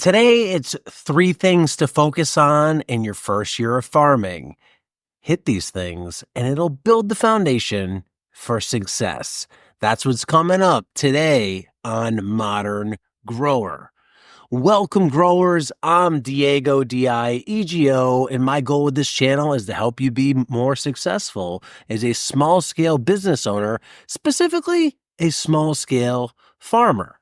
Today, it's 3 things to focus on in your first year of farming. Hit these things, and it'll build the foundation for success. That's what's coming up today on Modern Grower. Welcome, growers. I'm Diego, D-I-E-G-O, and my goal with this channel is to help you be more successful as a small-scale business owner, specifically a small-scale farmer.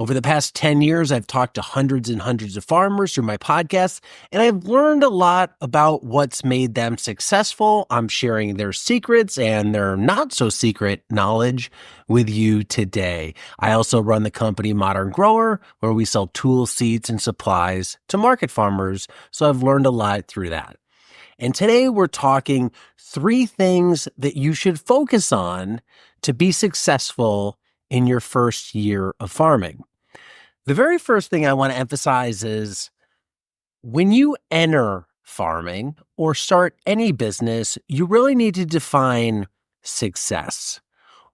Over the past 10 years, I've talked to hundreds and hundreds of farmers through my podcast, and I've learned a lot about what's made them successful. I'm sharing their secrets and their not-so-secret knowledge with you today. I also run the company Modern Grower, where we sell tools, seeds, and supplies to market farmers, so I've learned a lot through that. And today we're talking 3 things that you should focus on to be successful in your first year of farming. The very first thing I want to emphasize is when you enter farming or start any business, you really need to define success.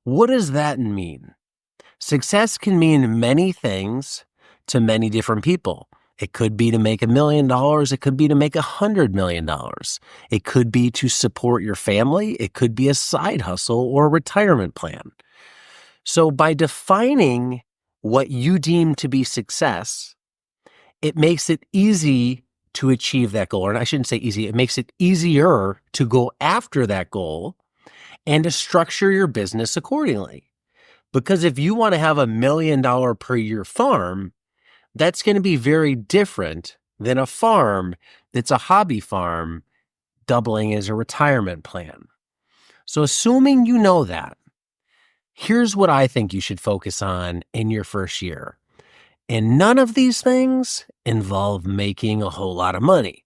What does that mean? Success can mean many things to many different people. It could be to make $1 million. It could be to make $100 million. It could be to support your family. It could be a side hustle or a retirement plan. So by defining what you deem to be success, it makes it easy to achieve that goal. Or I shouldn't say easy. It makes it easier to go after that goal and to structure your business accordingly. Because if you want to have $1 million per year farm, that's going to be very different than a farm that's a hobby farm doubling as a retirement plan. So assuming you know that, here's what I think you should focus on in your first year. And none of these things involve making a whole lot of money.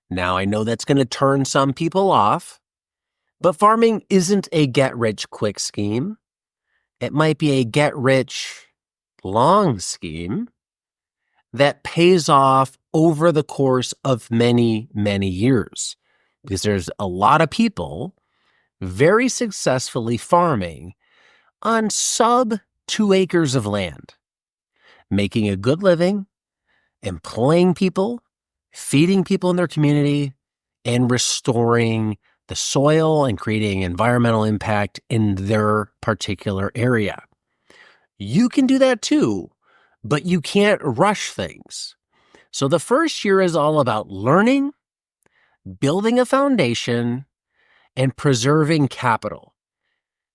Now, I know that's going to turn some people off, but farming isn't a get-rich-quick scheme. It might be a get-rich-long scheme that pays off over the course of many, many years. Because there's a lot of people very successfully farming on sub 2 acres of land, making a good living, employing people, feeding people in their community, and restoring the soil and creating environmental impact in their particular area. You can do that too, but you can't rush things. So the first year is all about learning, building a foundation, and preserving capital.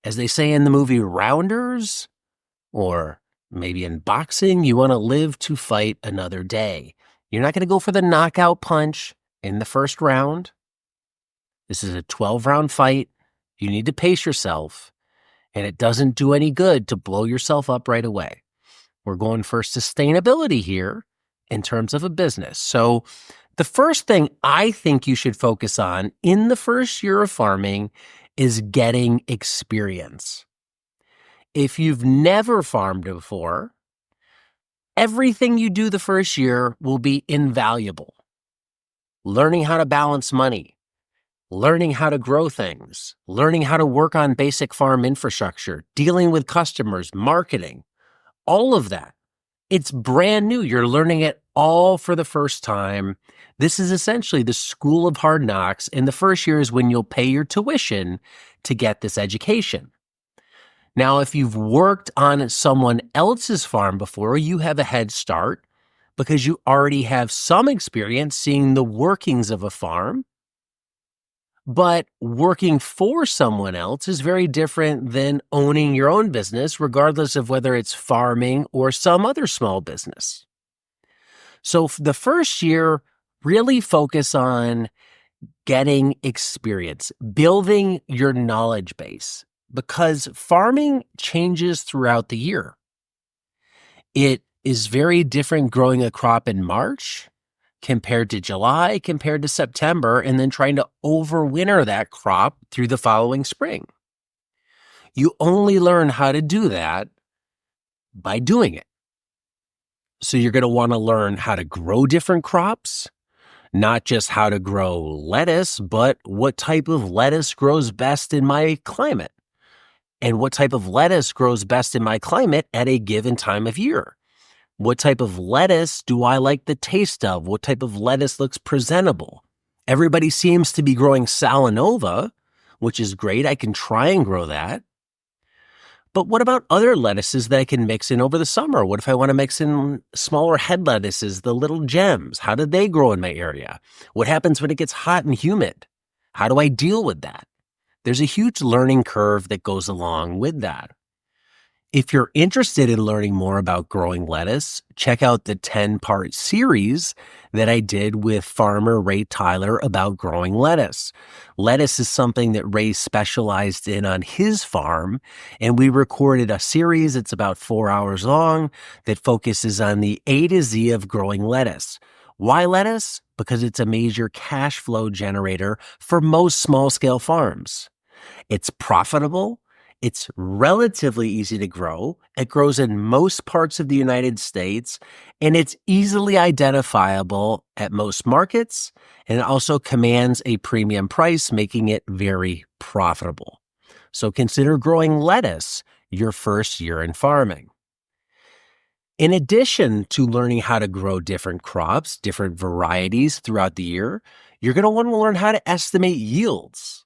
As they say in the movie Rounders, or maybe in boxing, you want to live to fight another day. You're not going to go for the knockout punch in the first round. This is a 12-round fight. You need to pace yourself, and it doesn't do any good to blow yourself up right away. We're going for sustainability here in terms of a business. So the first thing I think you should focus on in the first year of farming is getting experience. If you've never farmed before, everything you do the first year will be invaluable. Learning how to balance money, learning how to grow things, learning how to work on basic farm infrastructure, dealing with customers, marketing, all of that. It's brand new. You're learning it all for the first time. This is essentially the school of hard knocks, and the first year is when you'll pay your tuition to get this education. Now, if you've worked on someone else's farm before, you have a head start because you already have some experience seeing the workings of a farm. But working for someone else is very different than owning your own business, regardless of whether it's farming or some other small business. So the first year, really focus on getting experience, building your knowledge base, because farming changes throughout the year. It is very different growing a crop in March compared to July, compared to September, and then trying to overwinter that crop through the following spring. You only learn how to do that by doing it. So you're going to want to learn how to grow different crops, not just how to grow lettuce, but what type of lettuce grows best in my climate, and what type of lettuce grows best in my climate at a given time of year. What type of lettuce do I like the taste of? What type of lettuce looks presentable? Everybody seems to be growing Salanova, which is great. I can try and grow that. But what about other lettuces that I can mix in over the summer? What if I want to mix in smaller head lettuces, the little gems? How do they grow in my area? What happens when it gets hot and humid? How do I deal with that? There's a huge learning curve that goes along with that. If you're interested in learning more about growing lettuce, check out the 10-part series that I did with farmer Ray Tyler about growing lettuce. Lettuce is something that Ray specialized in on his farm, and we recorded a series, it's about 4 hours long, that focuses on the A to Z of growing lettuce. Why lettuce? Because it's a major cash flow generator for most small-scale farms. It's profitable. It's relatively easy to grow. It grows in most parts of the United States, and it's easily identifiable at most markets, and it also commands a premium price, making it very profitable. So consider growing lettuce your first year in farming. In addition to learning how to grow different crops, different varieties throughout the year, you're going to want to learn how to estimate yields.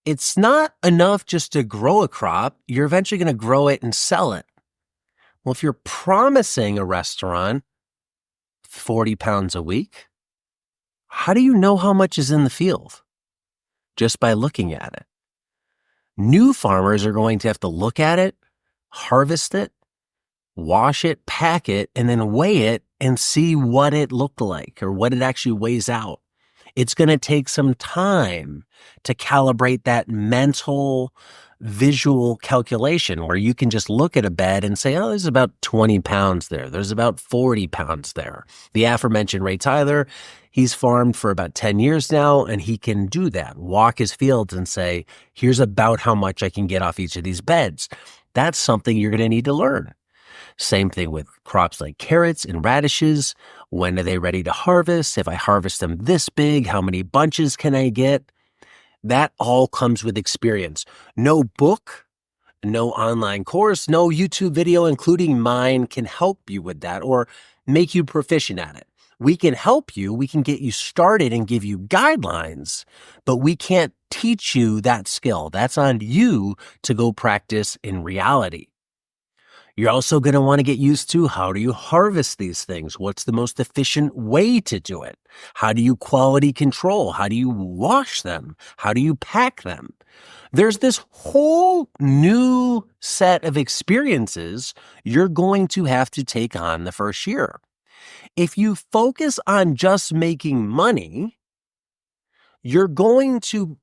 It's not enough just to grow a crop. You're eventually going to grow it and sell it. Well, if you're promising a restaurant 40 pounds a week, how do you know how much is in the field? Just by looking at it. New farmers are going to have to look at it, harvest it, wash it, pack it, and then weigh it and see what it looked like or what it actually weighs out. It's going to take some time to calibrate that mental, visual calculation where you can just look at a bed and say, oh, there's about 20 pounds there. There's about 40 pounds there. The aforementioned Ray Tyler, he's farmed for about 10 years now, and he can do that, walk his fields and say, here's about how much I can get off each of these beds. That's something you're going to need to learn. Same thing with crops like carrots and radishes. When are they ready to harvest? If I harvest them this big, how many bunches can I get? That all comes with experience. No book, no online course, no YouTube video, including mine, can help you with that or make you proficient at it. We can help you. We can get you started and give you guidelines, but we can't teach you that skill. That's on you to go practice in reality. You're also going to want to get used to how do you harvest these things? What's the most efficient way to do it? How do you quality control? How do you wash them? How do you pack them? There's this whole new set of experiences you're going to have to take on the first year. If you focus on just making money, you're going to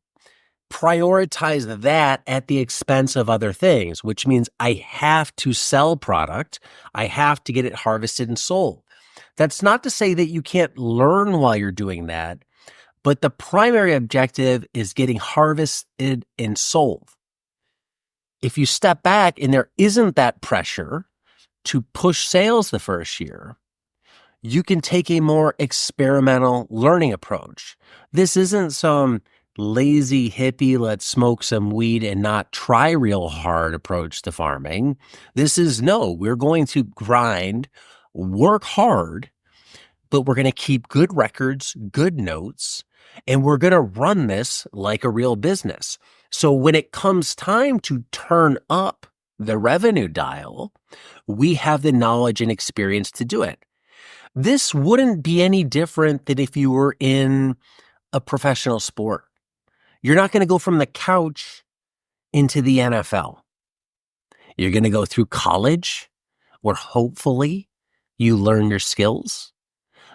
prioritize that at the expense of other things, which means I have to sell product. I have to get it harvested and sold. That's not to say that you can't learn while you're doing that, but the primary objective is getting harvested and sold. If you step back and there isn't that pressure to push sales the first year, you can take a more experimental learning approach. This isn't some lazy hippie, let's smoke some weed and not try real hard approach to farming. This is no, we're going to grind, work hard, but we're going to keep good records, good notes, and we're going to run this like a real business. So when it comes time to turn up the revenue dial, we have the knowledge and experience to do it. This wouldn't be any different than if you were in a professional sport. You're not going to go from the couch into the NFL. You're going to go through college where hopefully you learn your skills.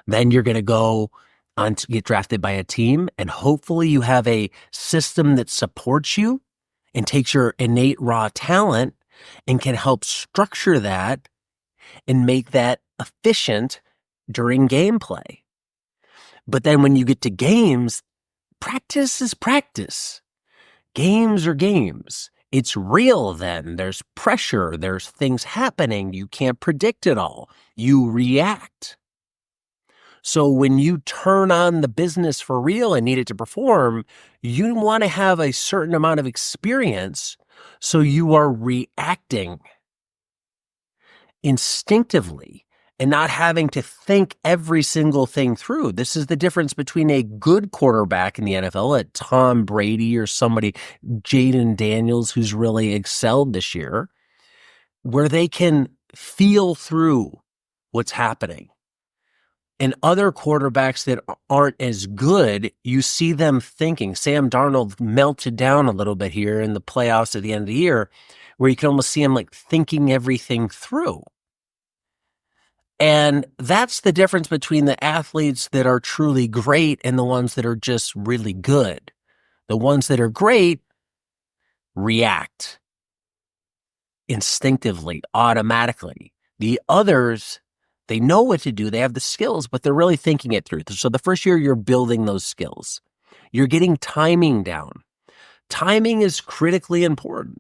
Then you're going to go on to get drafted by a team, and hopefully you have a system that supports you and takes your innate raw talent and can help structure that and make that efficient during gameplay. But then when you get to games, practice is practice. Games are games. It's real then. There's pressure. There's things happening. You can't predict it all. You react. So when you turn on the business for real and need it to perform, you want to have a certain amount of experience so you are reacting instinctively and not having to think every single thing through. This is the difference between a good quarterback in the NFL, like Tom Brady or somebody, Jaden Daniels, who's really excelled this year, where they can feel through what's happening. And other quarterbacks that aren't as good, you see them thinking. Sam Darnold melted down a little bit here in the playoffs at the end of the year, where you can almost see him like thinking everything through. And that's the difference between the athletes that are truly great and the ones that are just really good. The ones that are great react instinctively, automatically. The others, they know what to do. They have the skills, but they're really thinking it through. So the first year, you're building those skills. You're getting timing down. Timing is critically important.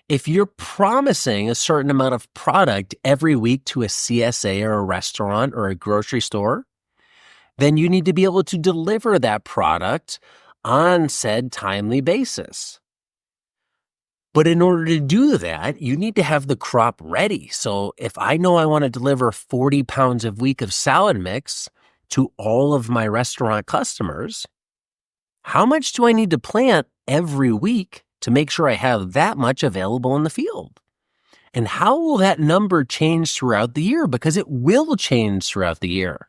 If you're promising a certain amount of product every week to a CSA or a restaurant or a grocery store, then you need to be able to deliver that product on said timely basis. But in order to do that, you need to have the crop ready. So if I know I want to deliver 40 pounds a week of salad mix to all of my restaurant customers, how much do I need to plant every week to make sure I have that much available in the field? And how will that number change throughout the year? Because it will change throughout the year.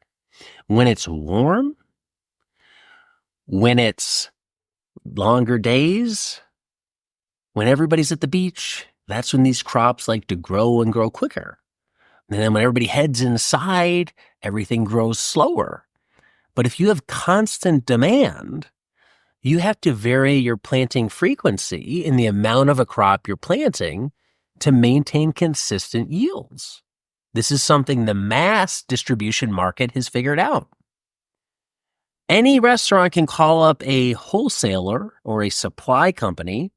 When it's warm, when it's longer days, when everybody's at the beach, that's when these crops like to grow and grow quicker. And then when everybody heads inside, everything grows slower. But if you have constant demand, you have to vary your planting frequency in the amount of a crop you're planting to maintain consistent yields. This is something the mass distribution market has figured out. Any restaurant can call up a wholesaler or a supply company,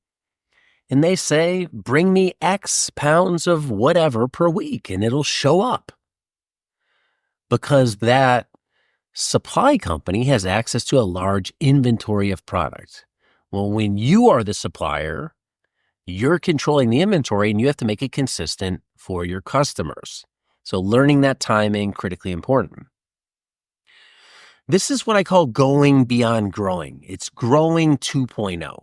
and they say, bring me X pounds of whatever per week, and it'll show up. Because that supply company has access to a large inventory of product. Well, when you are the supplier, you're controlling the inventory and you have to make it consistent for your customers. So learning that timing, critically important. This is what I call going beyond growing. It's growing 2.0.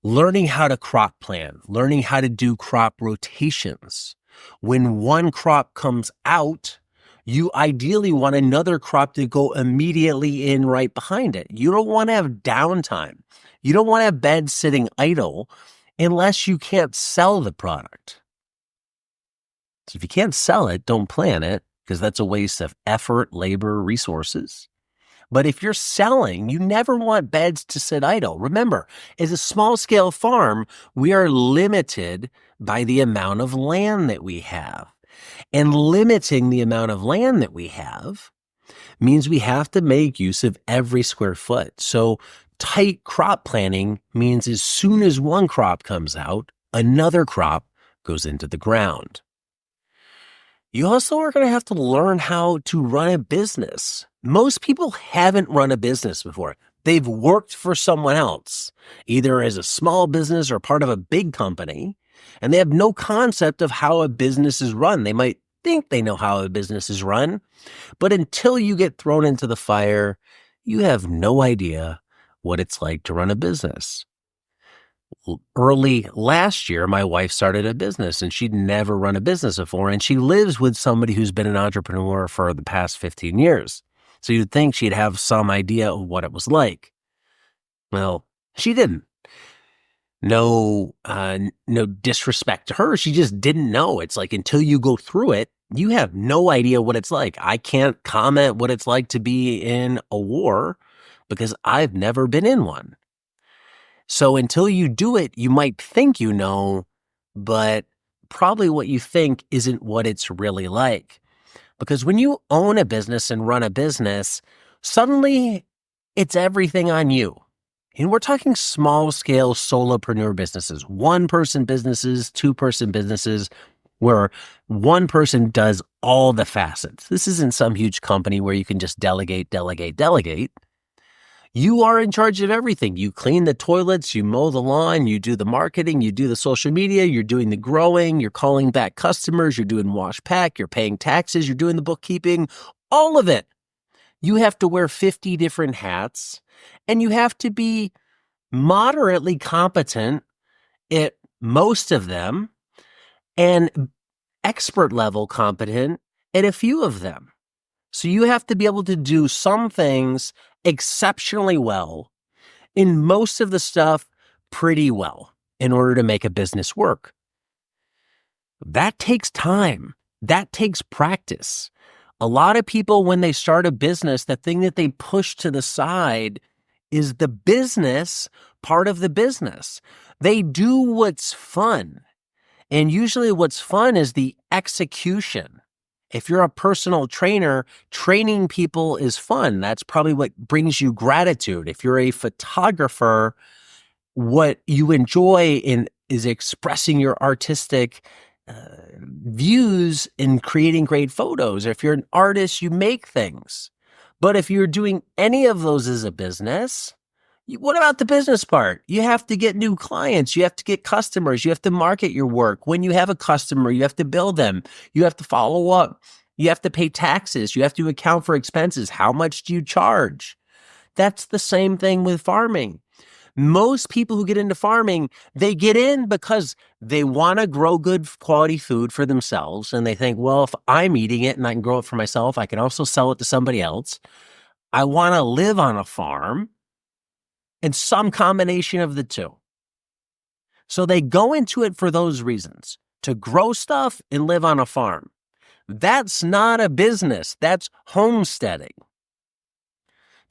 Learning how to crop plan, learning how to do crop rotations. When one crop comes out, you ideally want another crop to go immediately in right behind it. You don't want to have downtime. You don't want to have beds sitting idle unless you can't sell the product. So if you can't sell it, don't plant it, because that's a waste of effort, labor, resources. But if you're selling, you never want beds to sit idle. Remember, as a small-scale farm, we are limited by the amount of land that we have. And limiting the amount of land that we have means we have to make use of every square foot. So tight crop planning means as soon as one crop comes out, another crop goes into the ground. You also are going to have to learn how to run a business. Most people haven't run a business before. They've worked for someone else, either as a small business or part of a big company, and they have no concept of how a business is run. They might think they know how a business is run, but until you get thrown into the fire, you have no idea what it's like to run a business. Early last year, my wife started a business and she'd never run a business before. And she lives with somebody who's been an entrepreneur for the past 15 years. So you'd think she'd have some idea of what it was like. Well, she didn't. No disrespect to her. She just didn't know. It's like until you go through it, you have no idea what it's like. I can't comment what it's like to be in a war because I've never been in one. So until you do it, you might think you know, but probably what you think isn't what it's really like. Because when you own a business and run a business, suddenly it's everything on you. And we're talking small-scale solopreneur businesses, one-person businesses, two-person businesses, where one person does all the facets. This isn't some huge company where you can just delegate. You are in charge of everything. You clean the toilets, you mow the lawn, you do the marketing, you do the social media, you're doing the growing, you're calling back customers, you're doing wash pack, you're paying taxes, you're doing the bookkeeping, all of it. You have to wear 50 different hats, and you have to be moderately competent at most of them and expert level competent at a few of them. So you have to be able to do some things exceptionally well, in most of the stuff pretty well, in order to make a business work. That takes time. That takes practice. A lot of people, when they start a business, the thing that they push to the side is the business part of the business. They do what's fun. And usually what's fun is the execution. If you're a personal trainer, training people is fun. That's probably what brings you gratitude. If you're a photographer, what you enjoy is expressing your artistic views in creating great photos. If you're an artist, you make things. But if you're doing any of those as a business, what about the business part? You have to get new clients. You have to get customers. You have to market your work. When you have a customer, you have to bill them. You have to follow up. You have to pay taxes. You have to account for expenses. How much do you charge? That's the same thing with farming. Most people who get into farming, they get in because they want to grow good quality food for themselves. And they think, well, if I'm eating it and I can grow it for myself, I can also sell it to somebody else. I want to live on a farm. And some combination of the two. So they go into it for those reasons, to grow stuff and live on a farm. That's not a business. That's homesteading.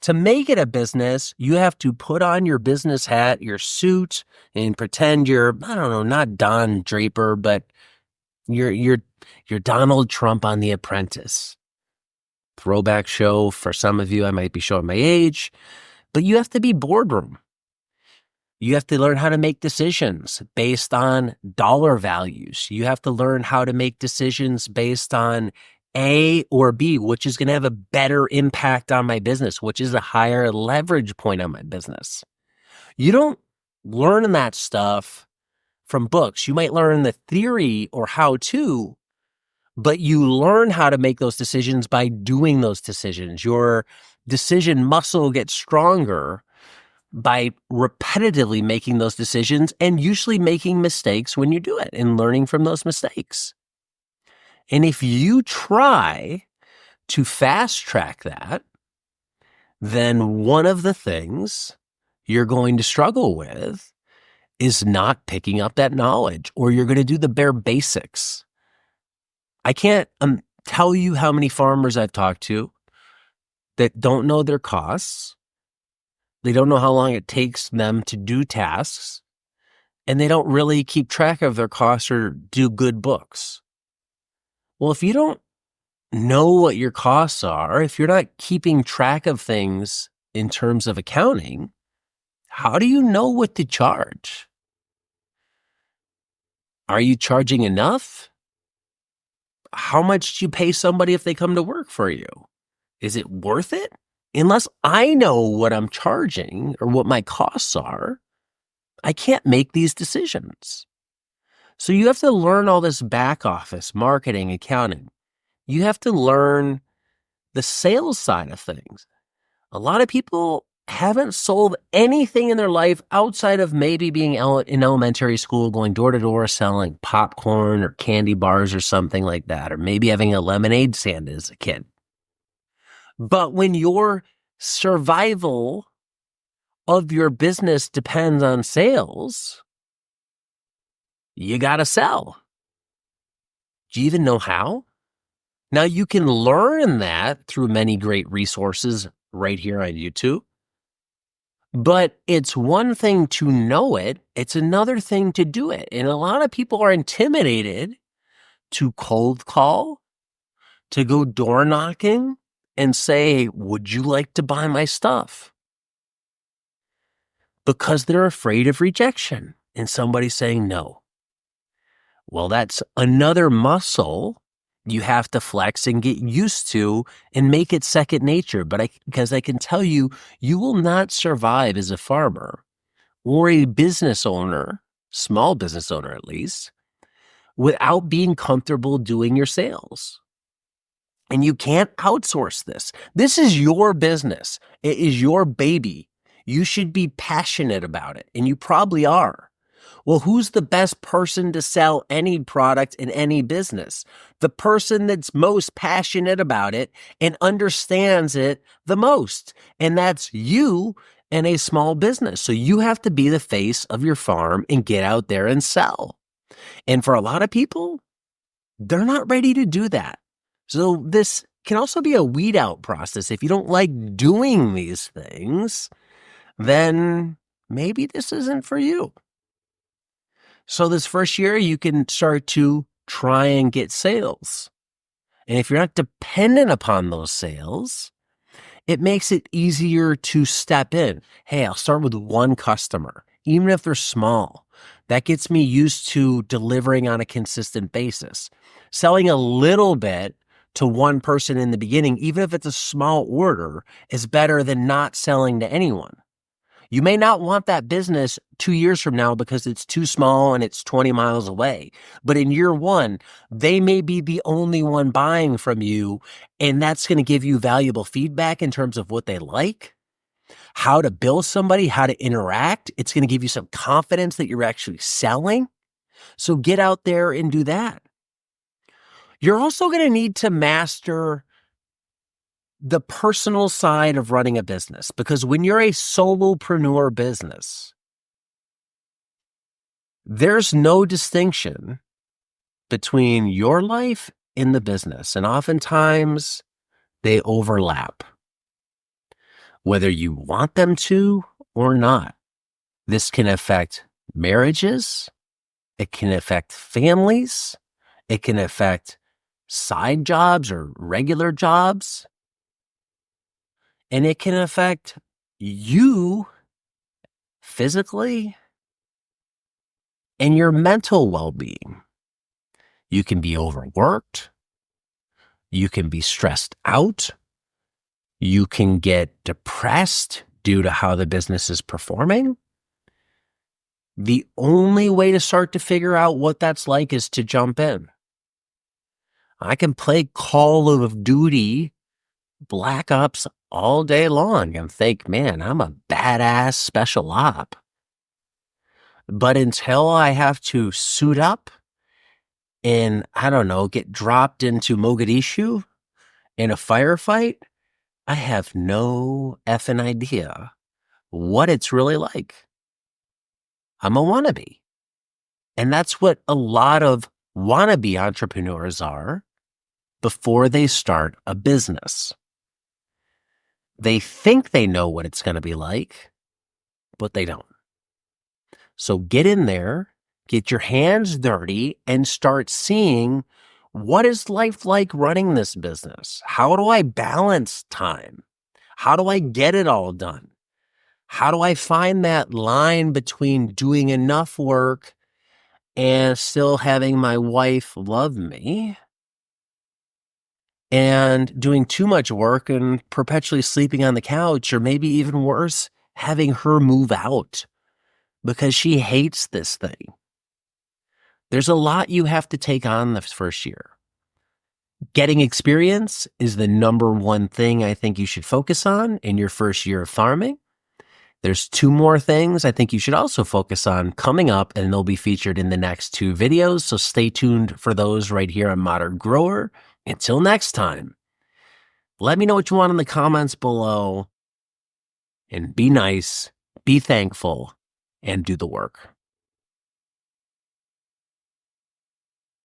To make it a business, you have to put on your business hat, your suit, and pretend you're, I don't know, not Don Draper, but you're Donald Trump on The Apprentice. Throwback show for some of you. I might be showing my age. But you have to be boardroom. You have to learn how to make decisions based on dollar values. You have to learn how to make decisions based on A or B, which is going to have a better impact on my business, which is a higher leverage point on my business. You don't learn that stuff from books. You might learn the theory or how to, but you learn how to make those decisions by doing those decisions. Your decision muscle gets stronger by repetitively making those decisions and usually making mistakes when you do it and learning from those mistakes. And if you try to fast track that, then one of the things you're going to struggle with is not picking up that knowledge, or you're going to do the bare basics. I can't tell you how many farmers I've talked to that don't know their costs. They don't know how long it takes them to do tasks, and they don't really keep track of their costs or do good books. Well, if you don't know what your costs are, if you're not keeping track of things in terms of accounting, how do you know what to charge? Are you charging enough? How much do you pay somebody if they come to work for you? Is it worth it? Unless I know what I'm charging or what my costs are, I can't make these decisions. So you have to learn all this back office, marketing, accounting. You have to learn the sales side of things. A lot of people haven't sold anything in their life outside of maybe being in elementary school, going door to door, selling popcorn or candy bars or something like that, or maybe having a lemonade stand as a kid. But when your survival of your business depends on sales, you got to sell. Do you even know how? Now, you can learn that through many great resources right here on YouTube. But it's one thing to know it. It's another thing to do it. And a lot of people are intimidated to cold call, to go door knocking and say, would you like to buy my stuff? Because they're afraid of rejection and somebody saying no. Well, that's another muscle you have to flex and get used to and make it second nature. Because I can tell you, you will not survive as a farmer or a business owner, small business owner at least, without being comfortable doing your sales. And you can't outsource this. This is your business. It is your baby. You should be passionate about it, and you probably are. Well, who's the best person to sell any product in any business? The person that's most passionate about it and understands it the most. And that's you and a small business. So you have to be the face of your farm and get out there and sell. And for a lot of people, they're not ready to do that. So this can also be a weed out process. If you don't like doing these things, then maybe this isn't for you. So this first year, you can start to try and get sales. And if you're not dependent upon those sales, it makes it easier to step in. Hey, I'll start with one customer, even if they're small. That gets me used to delivering on a consistent basis. Selling a little bit to one person in the beginning, even if it's a small order, is better than not selling to anyone. You may not want that business 2 years from now because it's too small and it's 20 miles away. But in year one, they may be the only one buying from you, and that's going to give you valuable feedback in terms of what they like, how to bill somebody, how to interact. It's going to give you some confidence that you're actually selling. So get out there and do that. You're also going to need to master the personal side of running a business, because when you're a solopreneur business, there's no distinction between your life and the business. And oftentimes they overlap, whether you want them to or not. This can affect marriages. It can affect families. It can affect side jobs or regular jobs. And it can affect you physically and your mental well-being. You can be overworked. You can be stressed out. You can get depressed due to how the business is performing. The only way to start to figure out what that's like is to jump in. I can play Call of Duty Black Ops all day long and think, man, I'm a badass special op. But until I have to suit up and, I don't know, get dropped into Mogadishu in a firefight, I have no effing idea what it's really like. I'm a wannabe. And that's what a lot of wannabe entrepreneurs are before they start a business. They think they know what it's going to be like, but they don't. So get in there, get your hands dirty, and start seeing, what is life like running this business? How do I balance time? How do I get it all done? How do I find that line between doing enough work and still having my wife love me, and doing too much work and perpetually sleeping on the couch, or maybe even worse, having her move out because she hates this thing? There's a lot you have to take on the first year. Getting experience is the number one thing I think you should focus on in your first year of farming. There's 2 more things I think you should also focus on coming up, and they'll be featured in the next 2 videos. So stay tuned for those right here on Modern Grower. Until next time, let me know what you want in the comments below, and be nice, be thankful, and do the work.